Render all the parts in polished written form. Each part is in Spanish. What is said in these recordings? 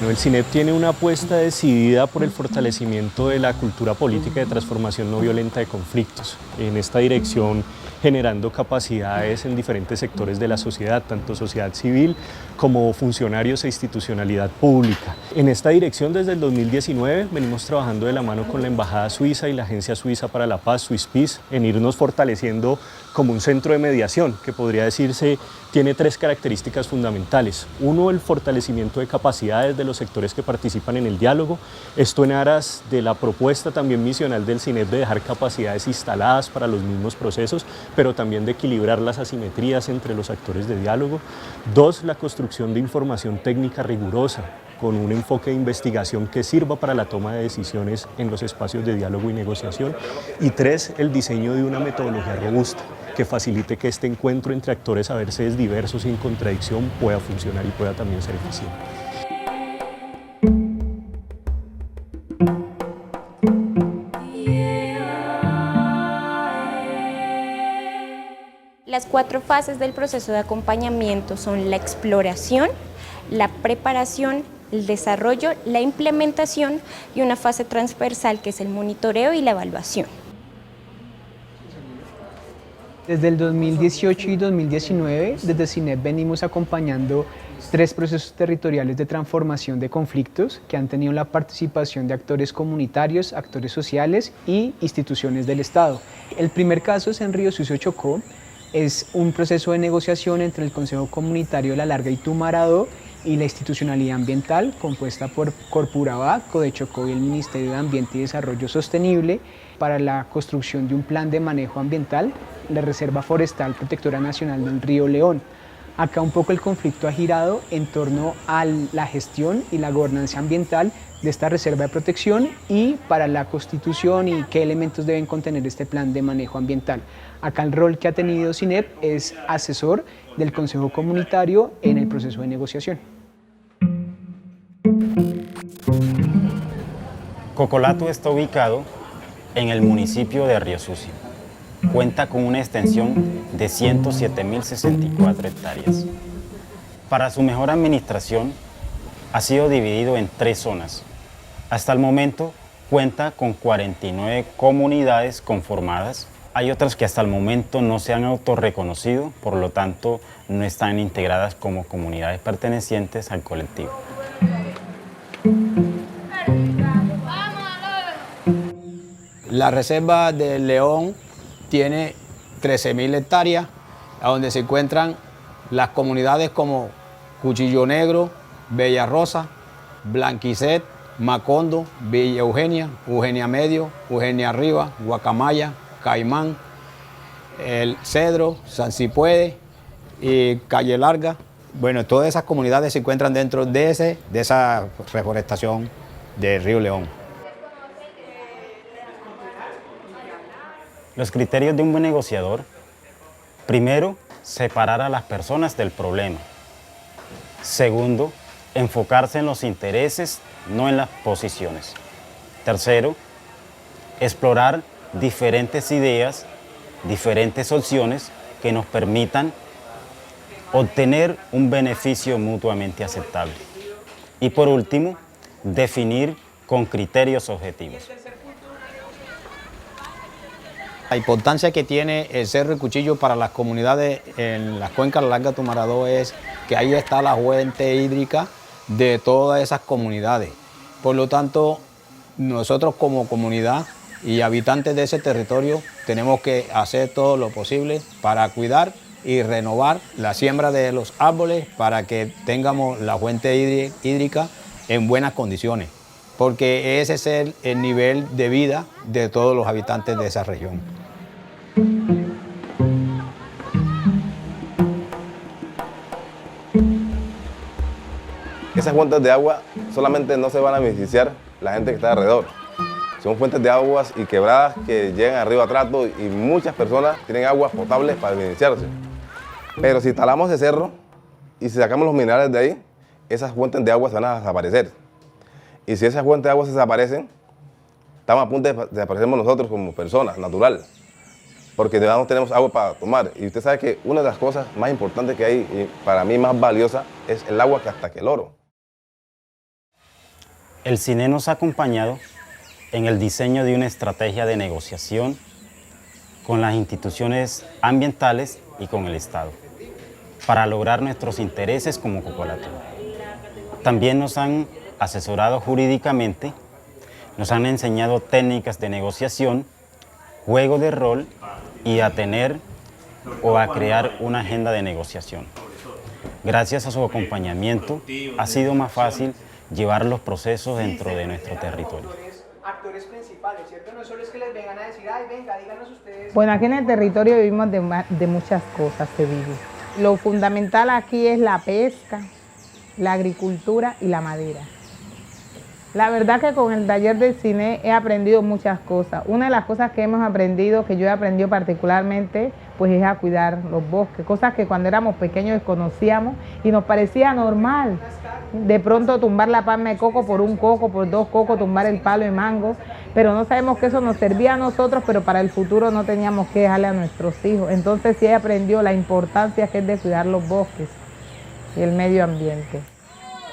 El CINEP tiene una apuesta decidida por el fortalecimiento de la cultura política de transformación no violenta de conflictos. En esta dirección, generando capacidades en diferentes sectores de la sociedad, tanto sociedad civil como funcionarios e institucionalidad pública. En esta dirección, desde el 2019, venimos trabajando de la mano con la Embajada Suiza y la Agencia Suiza para la Paz, Swiss Peace, en irnos fortaleciendo como un centro de mediación que podría decirse tiene tres características fundamentales. Uno, el fortalecimiento de capacidades de los sectores que participan en el diálogo. Esto en aras de la propuesta también misional del CINEP de dejar capacidades instaladas para los mismos procesos, pero también de equilibrar las asimetrías entre los actores de diálogo. Dos, la construcción de información técnica rigurosa, con un enfoque de investigación que sirva para la toma de decisiones en los espacios de diálogo y negociación. Y tres, el diseño de una metodología robusta que facilite que este encuentro entre actores a veces diversos y en contradicción pueda funcionar y pueda también ser eficiente. Las 4 fases del proceso de acompañamiento son la exploración, la preparación, el desarrollo, la implementación y una fase transversal que es el monitoreo y la evaluación. Desde el 2018 y 2019, desde CINEP venimos acompañando 3 procesos territoriales de transformación de conflictos que han tenido la participación de actores comunitarios, actores sociales y instituciones del Estado. El primer caso es en Río Sucio, Chocó. Es un proceso de negociación entre el Consejo Comunitario La Larga y Tumaradó y la institucionalidad ambiental compuesta por Corpurabá, Codechocó y el Ministerio de Ambiente y Desarrollo Sostenible para la construcción de un plan de manejo ambiental, la Reserva Forestal Protectora Nacional del Río León. Acá un poco el conflicto ha girado en torno a la gestión y la gobernanza ambiental de esta reserva de protección y para la constitución y qué elementos deben contener este plan de manejo ambiental. Acá el rol que ha tenido CINEP es asesor del Consejo Comunitario en el proceso de negociación. Cocolato está ubicado en el municipio de Río Sucio. Cuenta con una extensión de 107.064 hectáreas. Para su mejor administración, ha sido dividido en 3 zonas. Hasta el momento cuenta con 49 comunidades conformadas. Hay otras que hasta el momento no se han autorreconocido, por lo tanto no están integradas como comunidades pertenecientes al colectivo. La reserva del León tiene 13.000 hectáreas, donde se encuentran las comunidades como Cuchillo Negro, Bella Rosa, Blanquicet, Macondo, Villa Eugenia, Eugenia Medio, Eugenia Arriba, Guacamaya, Caimán, El Cedro, San Cipuede y Calle Larga. Bueno, todas esas comunidades se encuentran dentro de esa reforestación del Río León. Los criterios de un buen negociador: primero, separar a las personas del problema. Segundo, enfocarse en los intereses, no en las posiciones. Tercero, explorar diferentes ideas, diferentes opciones que nos permitan obtener un beneficio mutuamente aceptable. Y por último, definir con criterios objetivos. La importancia que tiene el Cerro y Cuchillo para las comunidades en las cuencas La Larga Tumaradó es que ahí está la fuente hídrica de todas esas comunidades. Por lo tanto, nosotros como comunidad y habitantes de ese territorio tenemos que hacer todo lo posible para cuidar y renovar la siembra de los árboles para que tengamos la fuente hídrica en buenas condiciones, porque ese es el nivel de vida de todos los habitantes de esa región. Esas fuentes de agua solamente no se van a beneficiar la gente que está alrededor. Son fuentes de aguas y quebradas que llegan a Río Atrato y muchas personas tienen aguas potables para beneficiarse. Pero si talamos ese cerro y si sacamos los minerales de ahí, esas fuentes de agua se van a desaparecer. Y si esas fuentes de agua se desaparecen, estamos a punto de desaparecer nosotros como personas, natural. porque no tenemos agua para tomar. Y usted sabe que una de las cosas más importantes que hay, y para mí más valiosa, es el agua que hasta que el oro. El CINEP nos ha acompañado en el diseño de una estrategia de negociación con las instituciones ambientales y con el Estado, para lograr nuestros intereses como cooperativa. También nos han asesorado jurídicamente, nos han enseñado técnicas de negociación, juego de rol y a tener o a crear una agenda de negociación. Gracias a su acompañamiento ha sido más fácil llevar los procesos dentro de nuestro territorio. Actores principales, ¿cierto? No solo es que les vengan a decir, ay, venga, díganos ustedes. Bueno, aquí en el territorio vivimos de muchas cosas, se vive. Lo fundamental aquí es la pesca, la agricultura y la madera. La verdad que con el taller del CINEP he aprendido muchas cosas. Una de las cosas que hemos aprendido, que yo he aprendido particularmente, pues es a cuidar los bosques, cosas que cuando éramos pequeños desconocíamos y nos parecía normal. De pronto tumbar la palma de coco, por 2 cocos, tumbar el palo de mango, pero no sabemos que eso nos servía a nosotros, pero para el futuro no teníamos que dejarle a nuestros hijos. Entonces sí aprendió la importancia que es de cuidar los bosques y el medio ambiente.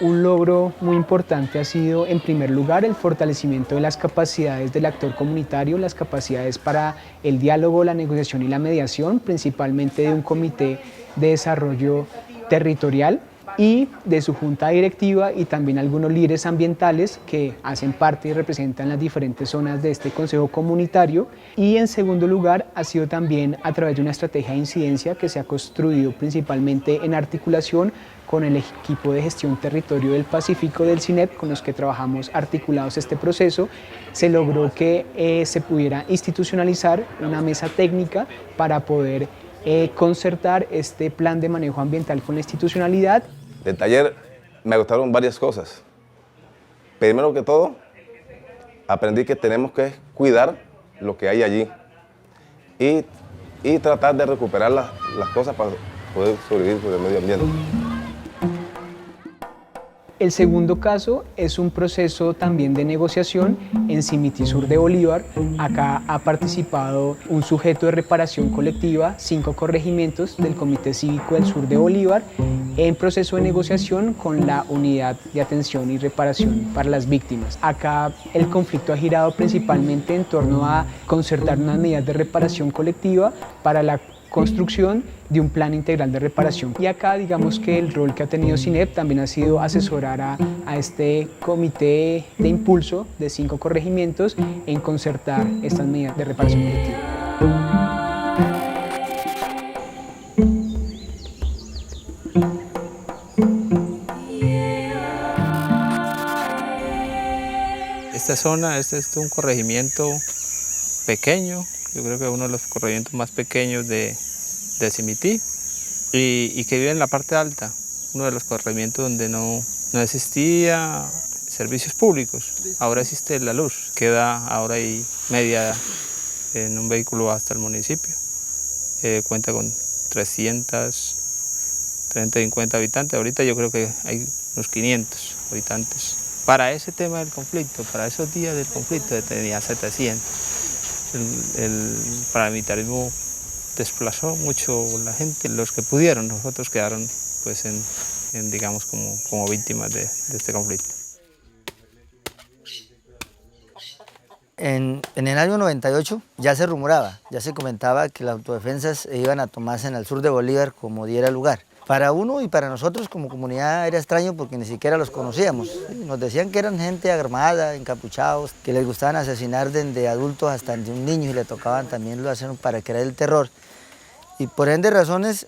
Un logro muy importante ha sido, en primer lugar, el fortalecimiento de las capacidades del actor comunitario, las capacidades para el diálogo, la negociación y la mediación, principalmente de un comité de desarrollo territorial y de su junta directiva y también algunos líderes ambientales que hacen parte y representan las diferentes zonas de este consejo comunitario. Y en segundo lugar ha sido también a través de una estrategia de incidencia que se ha construido principalmente en articulación con el equipo de gestión territorio del Pacífico del CINEP, con los que trabajamos articulados este proceso. Se logró que se pudiera institucionalizar una mesa técnica para poder concertar este plan de manejo ambiental con la institucionalidad. Del taller me gustaron varias cosas. Primero que todo, aprendí que tenemos que cuidar lo que hay allí y tratar de recuperar las cosas para poder sobrevivir por el medio ambiente. El segundo caso es un proceso también de negociación en Simití Sur de Bolívar. Acá ha participado un sujeto de reparación colectiva, 5 corregimientos del Comité Cívico del Sur de Bolívar, en proceso de negociación con la Unidad de Atención y Reparación para las Víctimas. Acá el conflicto ha girado principalmente en torno a concertar unas medidas de reparación colectiva para la construcción de un plan integral de reparación. Y acá digamos que el rol que ha tenido CINEP también ha sido asesorar a este comité de impulso de 5 corregimientos en concertar estas medidas de reparación colectiva. Esta zona, este es un corregimiento pequeño, yo creo que es uno de los corregimientos más pequeños de Simití y que vive en la parte alta, uno de los corregimientos donde no existía servicios públicos. Ahora existe la luz, queda ahora y media en un vehículo hasta el municipio. Cuenta con 350 habitantes, ahorita yo creo que hay unos 500 habitantes. Para ese tema del conflicto, para esos días del conflicto tenía 700. El paramilitarismo desplazó mucho la gente, los que pudieron, los otros quedaron pues digamos como víctimas de este conflicto. En el año 98 ya se rumoraba, ya se comentaba que las autodefensas iban a tomarse en el sur de Bolívar como diera lugar. Para uno y para nosotros como comunidad era extraño porque ni siquiera los conocíamos. Nos decían que eran gente armada, encapuchados, que les gustaban asesinar desde adultos hasta de un niño y le tocaban también lo hacen para crear el terror. Y por ende razones,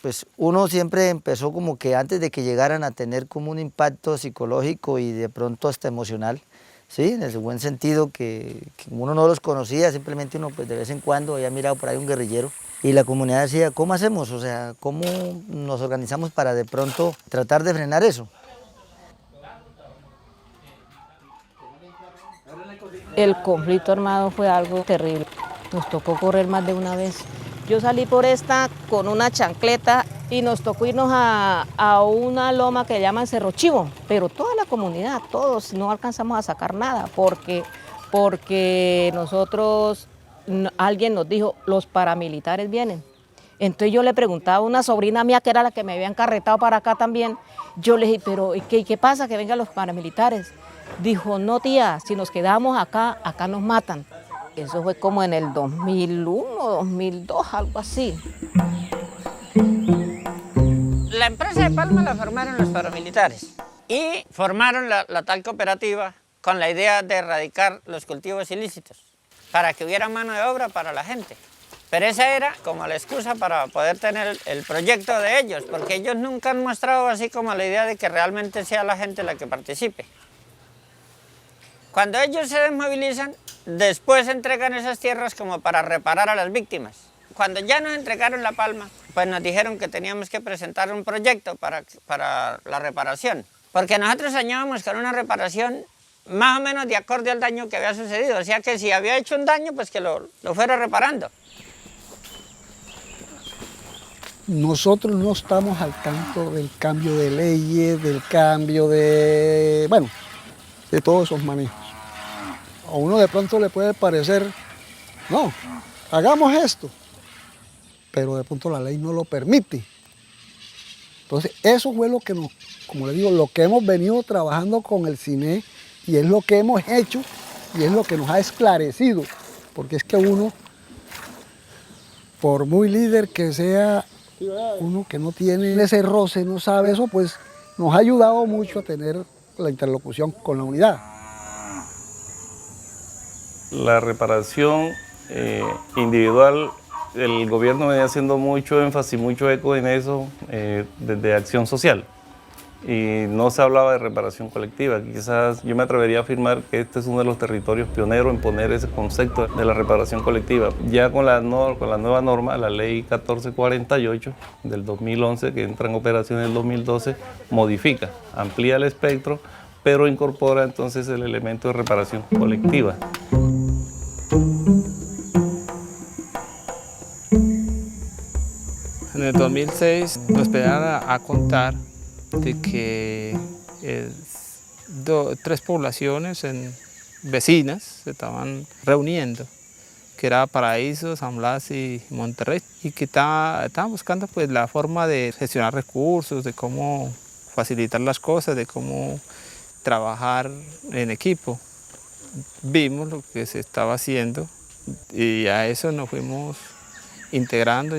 pues uno siempre empezó como que antes de que llegaran a tener como un impacto psicológico y de pronto hasta emocional, ¿sí? En el buen sentido que uno no los conocía, simplemente uno pues de vez en cuando había mirado por ahí un guerrillero. Y la comunidad decía, ¿cómo hacemos? O sea, ¿cómo nos organizamos para de pronto tratar de frenar eso? El conflicto armado fue algo terrible. Nos tocó correr más de una vez. Yo salí por esta con una chancleta y nos tocó irnos a una loma que llaman Cerro Chivo, pero toda la comunidad, todos, no alcanzamos a sacar nada porque nosotros alguien nos dijo, los paramilitares vienen. Entonces yo le preguntaba a una sobrina mía que era la que me había encarretado para acá también, yo le dije, pero ¿qué pasa que vengan los paramilitares? Dijo, no tía, si nos quedamos acá, acá nos matan. Eso fue como en el 2001, 2002, algo así. La empresa de Palma la formaron los paramilitares y formaron la tal cooperativa con la idea de erradicar los cultivos ilícitos para que hubiera mano de obra para la gente. Pero esa era como la excusa para poder tener el proyecto de ellos, porque ellos nunca han mostrado así como la idea de que realmente sea la gente la que participe. Cuando ellos se desmovilizan, después entregan esas tierras como para reparar a las víctimas. Cuando ya nos entregaron La Palma, pues nos dijeron que teníamos que presentar un proyecto para la reparación, porque nosotros soñábamos con una reparación más o menos de acorde al daño que había sucedido, o sea que si había hecho un daño, pues que lo fuera reparando. Nosotros no estamos al tanto del cambio de leyes, del cambio de, bueno, de todos esos manejos. A uno de pronto le puede parecer, no, hagamos esto, pero de pronto la ley no lo permite. Entonces, eso fue lo que nos, como le digo, lo que hemos venido trabajando con el CINE y es lo que hemos hecho y es lo que nos ha esclarecido, porque es que uno, por muy líder que sea, uno que no tiene ese roce, no sabe eso, pues nos ha ayudado mucho a tener la interlocución con la unidad. La reparación individual, el gobierno venía haciendo mucho énfasis, mucho eco en eso desde Acción Social. Y no se hablaba de reparación colectiva. Quizás yo me atrevería a afirmar que este es uno de los territorios pioneros en poner ese concepto de la reparación colectiva. Ya con la nueva norma, la ley 1448 del 2011, que entra en operación en el 2012, modifica, amplía el espectro, pero incorpora entonces el elemento de reparación colectiva. En el 2006 nos empezaron a contar de que tres poblaciones vecinas se estaban reuniendo, que era Paraíso, San Blas y Monterrey, y que estaban buscando pues la forma de gestionar recursos, de cómo facilitar las cosas, de cómo trabajar en equipo. Vimos lo que se estaba haciendo y a eso nos fuimos integrando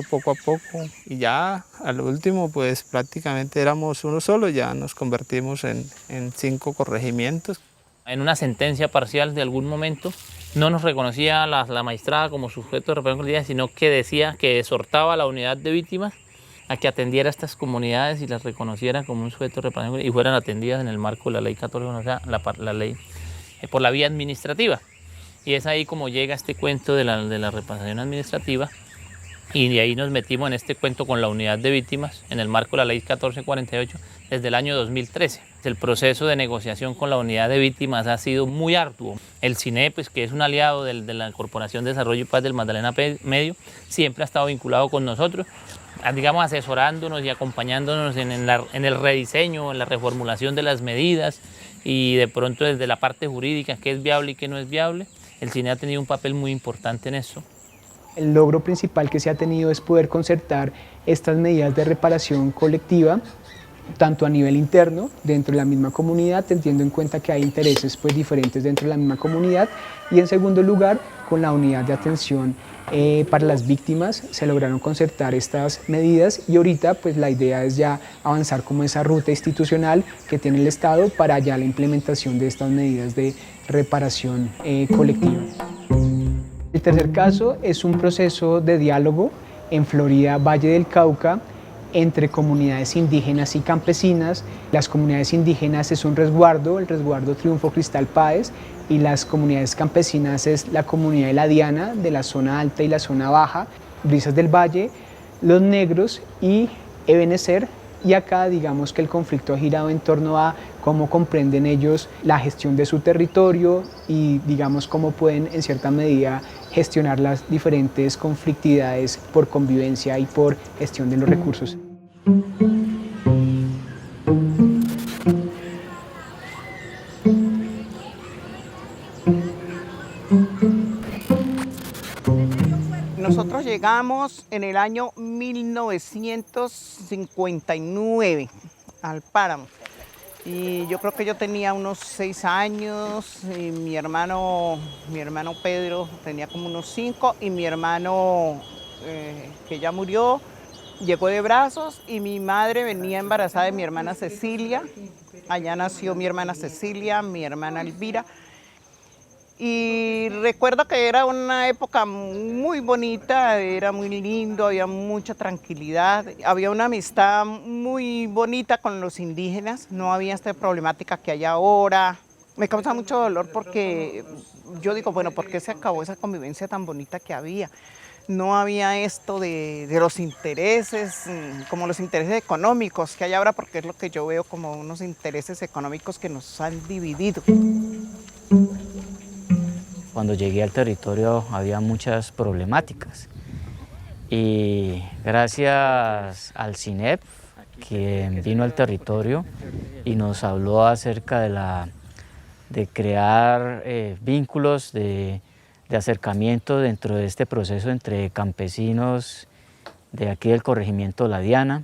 poco a poco, y ya al último pues prácticamente éramos uno solo, ya nos convertimos en 5 corregimientos. En una sentencia parcial de algún momento no nos reconocía la magistrada como sujeto de reparación colectiva, sino que decía que exhortaba a la unidad de víctimas a que atendiera a estas comunidades y las reconociera como un sujeto de reparación colectiva y fueran atendidas en el marco de la ley 14, o sea, la ley por la vía administrativa. Y es ahí como llega este cuento de la reparación administrativa, y de ahí nos metimos en este cuento con la unidad de víctimas en el marco de la ley 1448 desde el año 2013. El proceso de negociación con la unidad de víctimas ha sido muy arduo. El CINE, pues, que es un aliado de la Corporación de Desarrollo y Paz del Magdalena Medio, siempre ha estado vinculado con nosotros, digamos, asesorándonos y acompañándonos en el rediseño, en la reformulación de las medidas, y de pronto desde la parte jurídica, qué es viable y qué no es viable. El CINE ha tenido un papel muy importante en eso. El logro principal que se ha tenido es poder concertar estas medidas de reparación colectiva, tanto a nivel interno, dentro de la misma comunidad, teniendo en cuenta que hay intereses pues, diferentes dentro de la misma comunidad, y en segundo lugar, con la unidad de atención para las víctimas, se lograron concertar estas medidas, y ahorita pues, la idea es ya avanzar como esa ruta institucional que tiene el Estado para ya la implementación de estas medidas de reparación colectiva. El tercer caso es un proceso de diálogo en Florida, Valle del Cauca, entre comunidades indígenas y campesinas. Las comunidades indígenas es un resguardo, el resguardo Triunfo Cristal Páez, y las comunidades campesinas es la comunidad de La Diana, de la zona alta y la zona baja, Brisas del Valle, Los Negros y Ebenecer. Y acá digamos que el conflicto ha girado en torno a cómo comprenden ellos la gestión de su territorio y digamos cómo pueden en cierta medida gestionar las diferentes conflictividades por convivencia y por gestión de los recursos. llegamos en el año 1959 al páramo. Y yo creo que yo tenía unos 6 años, y mi hermano Pedro tenía como unos 5, y mi hermano, que ya murió, llegó de brazos, y mi madre venía embarazada de mi hermana Cecilia. Allá nació mi hermana Cecilia, mi hermana Elvira. Y recuerdo que era una época muy bonita, era muy lindo, había mucha tranquilidad, había una amistad muy bonita con los indígenas, no había esta problemática que hay ahora. Me causa mucho dolor porque yo digo, bueno, ¿por qué se acabó esa convivencia tan bonita que había? No había esto de los intereses, como los intereses económicos que hay ahora, porque es lo que yo veo como unos intereses económicos que nos han dividido. Cuando llegué al territorio había muchas problemáticas y gracias al CINEP, que vino al territorio y nos habló acerca de crear vínculos de acercamiento dentro de este proceso entre campesinos de aquí del corregimiento La Diana,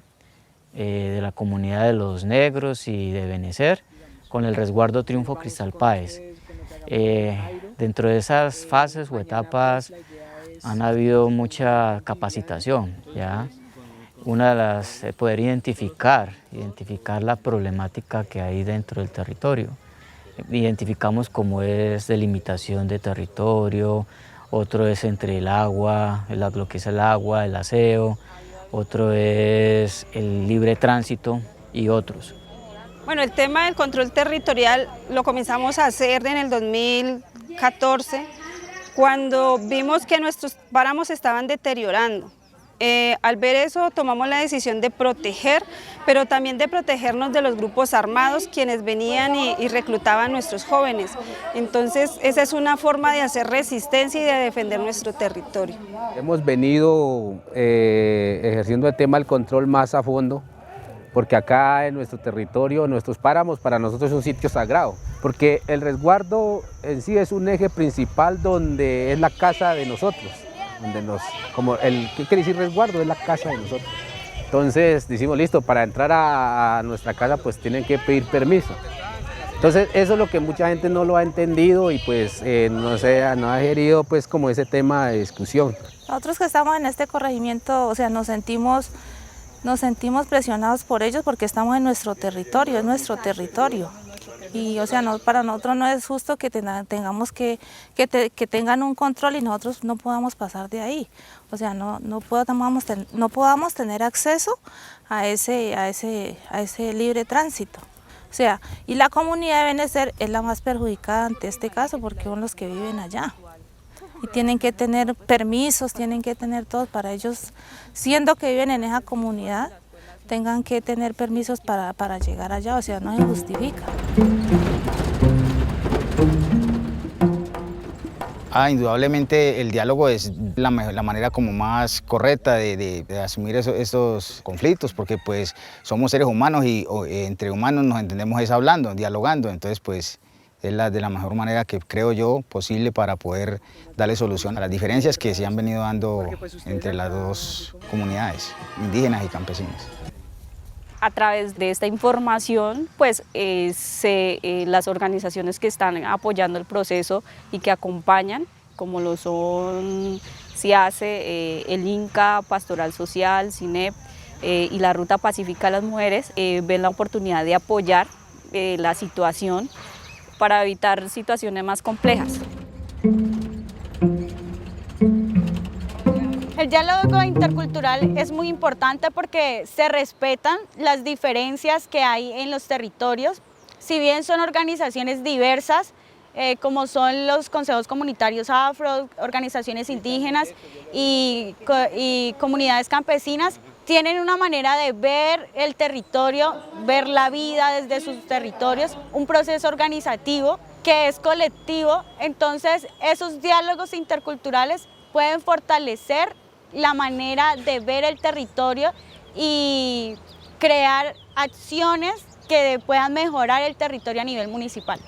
de la comunidad de los negros y de Benecer, con el resguardo Triunfo Cristal Páez. Dentro de esas fases o etapas han habido mucha capacitación, ¿ya? Una de las, poder identificar la problemática que hay dentro del territorio. Identificamos cómo es delimitación de territorio, otro es entre el agua, lo que es el agua, el aseo, otro es el libre tránsito y otros. Bueno, el tema del control territorial lo comenzamos a hacer en el 2014, cuando vimos que nuestros páramos se estaban deteriorando. Al ver eso tomamos la decisión de proteger, pero también de protegernos de los grupos armados quienes venían y reclutaban a nuestros jóvenes. Entonces esa es una forma de hacer resistencia y de defender nuestro territorio. Hemos venido ejerciendo el tema del control más a fondo, porque acá en nuestro territorio, nuestros páramos, para nosotros es un sitio sagrado, porque el resguardo en sí es un eje principal donde es la casa de nosotros. ¿Qué quiere decir resguardo? Es la casa de nosotros. Entonces decimos, listo, para entrar a nuestra casa pues tienen que pedir permiso. Entonces eso es lo que mucha gente no lo ha entendido y pues no ha querido pues como ese tema de discusión. Nosotros que estamos en este corregimiento, o sea, nos sentimos presionados por ellos porque estamos en nuestro territorio, es nuestro territorio. Y o sea, para nosotros no es justo que tengamos que tengan un control y nosotros no podamos pasar de ahí. O sea, no podamos tener acceso a ese libre tránsito. O sea, y la comunidad de Benecer es la más perjudicada ante este caso porque son los que viven allá. Y tienen que tener permisos, tienen que tener todo para ellos, siendo que viven en esa comunidad, tengan que tener permisos para llegar allá, o sea, no se justifica. Indudablemente el diálogo es la manera como más correcta de asumir esos conflictos, porque pues somos seres humanos y entre humanos nos entendemos es hablando, dialogando, entonces pues es de la mejor manera que creo yo posible para poder darle solución a las diferencias que se han venido dando entre las dos comunidades, indígenas y campesinas. A través de esta información, pues las organizaciones que están apoyando el proceso y que acompañan, como lo son CIACE, el INCA, Pastoral Social, CINEP y la Ruta Pacífica de las Mujeres, ven la oportunidad de apoyar la situación para evitar situaciones más complejas. El diálogo intercultural es muy importante porque se respetan las diferencias que hay en los territorios. Si bien son organizaciones diversas, como son los consejos comunitarios afro, organizaciones indígenas y comunidades campesinas, tienen una manera de ver el territorio, ver la vida desde sus territorios, un proceso organizativo que es colectivo. Entonces esos diálogos interculturales pueden fortalecer la manera de ver el territorio y crear acciones que puedan mejorar el territorio a nivel municipal.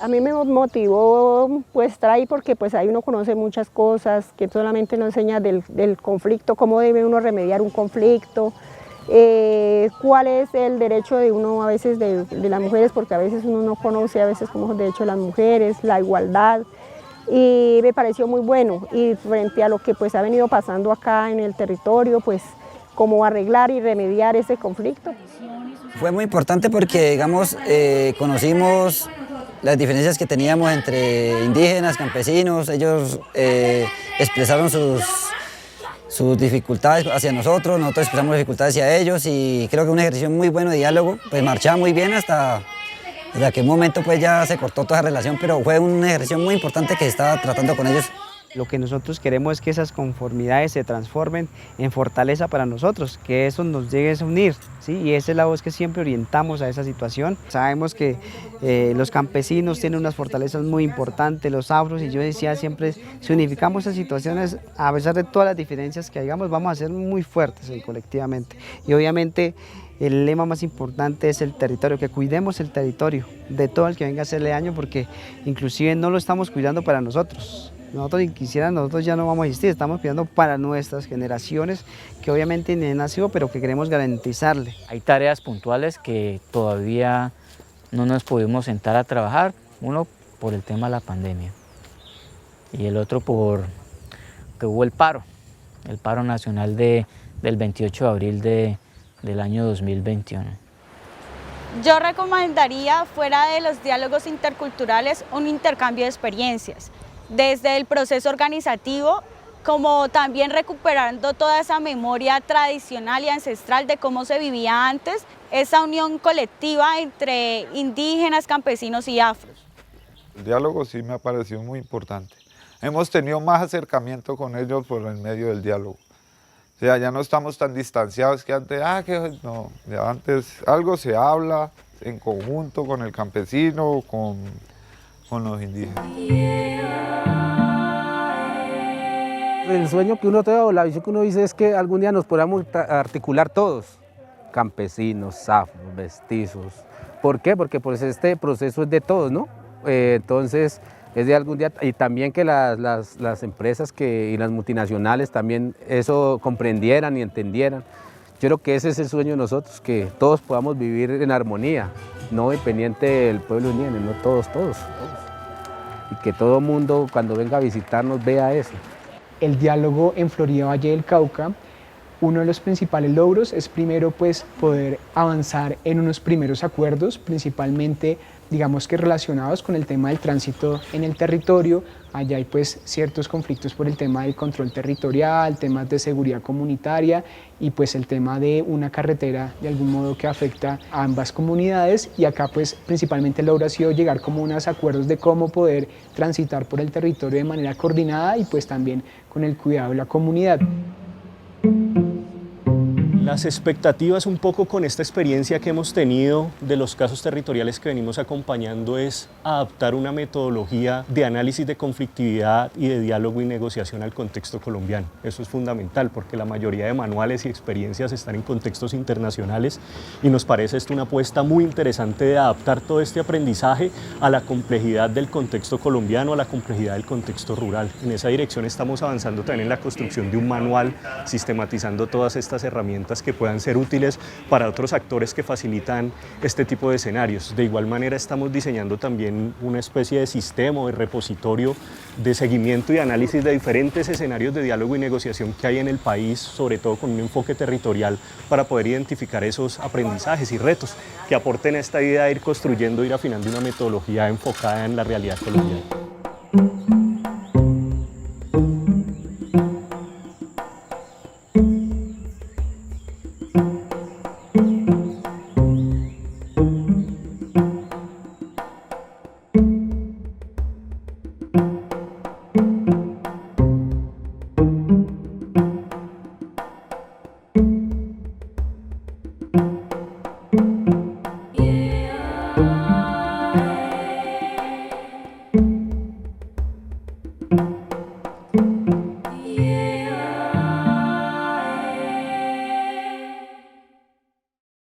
A mí me motivó pues estar ahí porque pues ahí uno conoce muchas cosas, que solamente nos enseña del conflicto, cómo debe uno remediar un conflicto, cuál es el derecho de uno a veces de las mujeres, porque a veces uno no conoce a veces cómo es el derecho de las mujeres, la igualdad, y me pareció muy bueno. Y frente a lo que pues ha venido pasando acá en el territorio, pues cómo arreglar y remediar ese conflicto. Fue muy importante porque, digamos, conocimos las diferencias que teníamos entre indígenas, campesinos. Ellos expresaron sus dificultades hacia nosotros expresamos dificultades hacia ellos, y creo que un ejercicio muy bueno de diálogo, pues marchaba muy bien hasta que un momento pues ya se cortó toda relación, pero fue un ejercicio muy importante que estaba tratando con ellos. Lo que nosotros queremos es que esas conformidades se transformen en fortaleza para nosotros, que eso nos llegue a unir, ¿sí? Y esa es la voz que siempre orientamos a esa situación. Sabemos que los campesinos tienen unas fortalezas muy importantes, los afros, y yo decía siempre, si unificamos esas situaciones, a pesar de todas las diferencias que hayamos, vamos a ser muy fuertes colectivamente. Y obviamente el lema más importante es el territorio, que cuidemos el territorio de todo el que venga a hacerle daño, porque inclusive no lo estamos cuidando para nosotros. Nosotros, si quisieran, nosotros ya no vamos a existir, estamos cuidando para nuestras generaciones, que obviamente ni han nacido, pero que queremos garantizarle. Hay tareas puntuales que todavía no nos pudimos sentar a trabajar, uno por el tema de la pandemia y el otro por que hubo el paro nacional del 28 de abril del año 2021. Yo recomendaría, fuera de los diálogos interculturales, un intercambio de experiencias, desde el proceso organizativo, como también recuperando toda esa memoria tradicional y ancestral de cómo se vivía antes, esa unión colectiva entre indígenas, campesinos y afros. El diálogo sí me ha parecido muy importante. Hemos tenido más acercamiento con ellos por el medio del diálogo. O sea, ya no estamos tan distanciados que antes, no, ya antes algo se habla en conjunto con el campesino, con los indígenas. El sueño que uno tiene o la visión que uno dice es que algún día nos podamos articular todos, campesinos, afros, mestizos. ¿Por qué? Porque pues este proceso es de todos, ¿no? Entonces es de algún día, y también que las empresas y las multinacionales también eso comprendieran y entendieran. Yo creo que ese es el sueño de nosotros, que todos podamos vivir en armonía, no dependiente del pueblo indígena, no todos. Y que todo mundo cuando venga a visitarnos vea eso. El diálogo en Florida Valle del Cauca, uno de los principales logros es primero pues poder avanzar en unos primeros acuerdos, principalmente digamos que relacionados con el tema del tránsito en el territorio. Allá hay pues ciertos conflictos por el tema del control territorial, temas de seguridad comunitaria y pues el tema de una carretera de algún modo que afecta a ambas comunidades, y acá pues principalmente el logro ha sido llegar como unos acuerdos de cómo poder transitar por el territorio de manera coordinada y pues también con el cuidado de la comunidad. Las expectativas un poco con esta experiencia que hemos tenido de los casos territoriales que venimos acompañando es adaptar una metodología de análisis de conflictividad y de diálogo y negociación al contexto colombiano. Eso es fundamental porque la mayoría de manuales y experiencias están en contextos internacionales y nos parece esto una apuesta muy interesante de adaptar todo este aprendizaje a la complejidad del contexto colombiano, a la complejidad del contexto rural. En esa dirección estamos avanzando también en la construcción de un manual sistematizando todas estas herramientas que puedan ser útiles para otros actores que facilitan este tipo de escenarios. De igual manera estamos diseñando también una especie de sistema o de repositorio de seguimiento y análisis de diferentes escenarios de diálogo y negociación que hay en el país, sobre todo con un enfoque territorial para poder identificar esos aprendizajes y retos que aporten a esta idea de ir construyendo, ir afinando una metodología enfocada en la realidad colombiana.